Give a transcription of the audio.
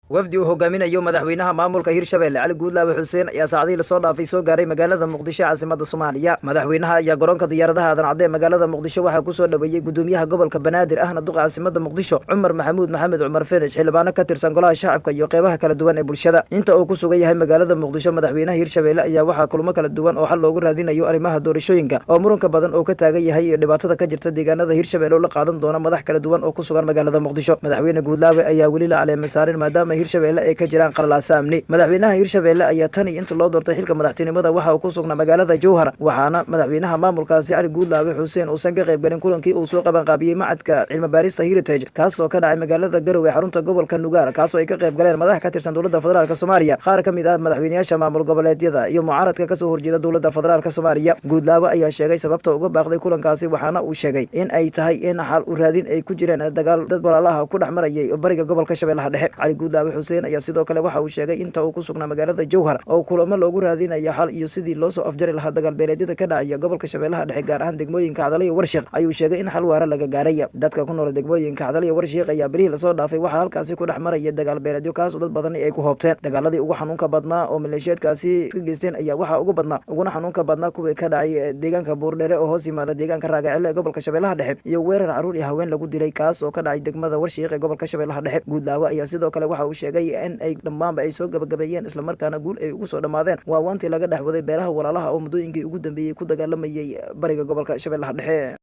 wafdi uu hogaaminayo madaxweynaha maamulka Hirshabelle Cali Guudlaawe Xuseen ayaa saacadii la soo dhaafay soo gaaray magaalada Muqdisho caasimadda Soomaaliya. Madaxweynaha ayaa garoonka diyaaradaha aadan cadde magaalada Muqdisho waxaa ku soo dhaweeyay gudoomiyaha gobolka Banaadir ahna duqa caasimadda Muqdisho Cumar Maxamuud Maxamed Cumar Finish xildhibaano ka tirsan golaha shacabka iyo qeybaha kala duwan ee bulshada. Inta uu ku sugan yahay magaalada Muqdisho madaxweynaha Hirshabelle ayaa waxaa kulamo kala duwan oo xal loogu raadinayo arrimaha doorashooyinka oo muranka badan oo ka taagan yahay iyo dhibaatada ka jirta deegaanada Hirshabelle oo la qaadan doona madax kala duwan oo ku sugan magaalada Muqdisho. Madaxweyne Guudlaawe ayaa weli la caleemay saarin maadaama Hirshabelle ay ka madaxweynaha Hirshabelle ayaa tan inta loo doortay xilka madaxtinimada waxa uu ku sugnaa magaalada Jowhar waxaana madaxweynaha maamulkaasi Cali Guudlaawe Xuseen uu san ka qayb galin kulankii uu soo qaban qaabiyay macadka cilmi baarista Heritage kaas oo ka dhacay magaalada Garowe xarunta gobolka Nugaal kaas oo ay ka qayb galeen madax ka tirsan dowladda federaalka Soomaaliya qaar ka mid ah madaxweynayaasha maamul goboleedyada iyo mucaaradka ka soo horjeeda dowladda federaalka Soomaaliya. Guudlaawe ayaa sheegay sababta uga baaqday kulankaasi waxaana uu sheegay in ay tahay in xal u raadin ay ku jireen dagaal dad walaalaha ku dhaxmarayay bariga gobolka Shabeellaha Dhexe. Cali Guudlaawe Xuseen ayaa sidoo kale waxa uu sheegay inta uu ku sugnaa magaalada Jowhar oo kulamo loogu raadinayo xal iyo sidii loo soo afjari lahaa dagaal beeleedyada ka dhacaya gobolka Shabeellaha Dhexe gaar ahaan degmooyinka Cadale iyo Warshiq. Ayuu sheegay in xal waara laga gaaray dadka ku nool degmooyinka Cadale iyo Warshiq ayaa bariil soo dhaafay waxa halkaasi ku dhaxmaraya dagaal beeleedyo kaas oo dad badan ay ku hoobteen. Dagaaladii ugu xanuunka badnaa oo maleeshiyadkaasi ka geysteen ayaa waxa ugu badnaa uguna xanuunka badnaa kuwa ka dhacay deegaanka Buurdheere oo hoos yimaada deegaanka Raagacele ee gobolka Shabeellaha Dhexe iyo weerar caruur iyo haween lagu dilay kaas oo ka dhacay degmada Warshiq ee gobolka Shabeellaha Dhexe. Guudlaawe ayaa sidoo kale waxa uu sheegay in ay dhammaanba ay soo gabagabeeyeen isla markaana guul ay ugu soo dhamaadeen waa waantii laga dhaxwaday beelaha walaalaha oo muddooyinkii ugu dambeeyay ku dagaalamayay bariga gobolka Shabeellaha Dhexe.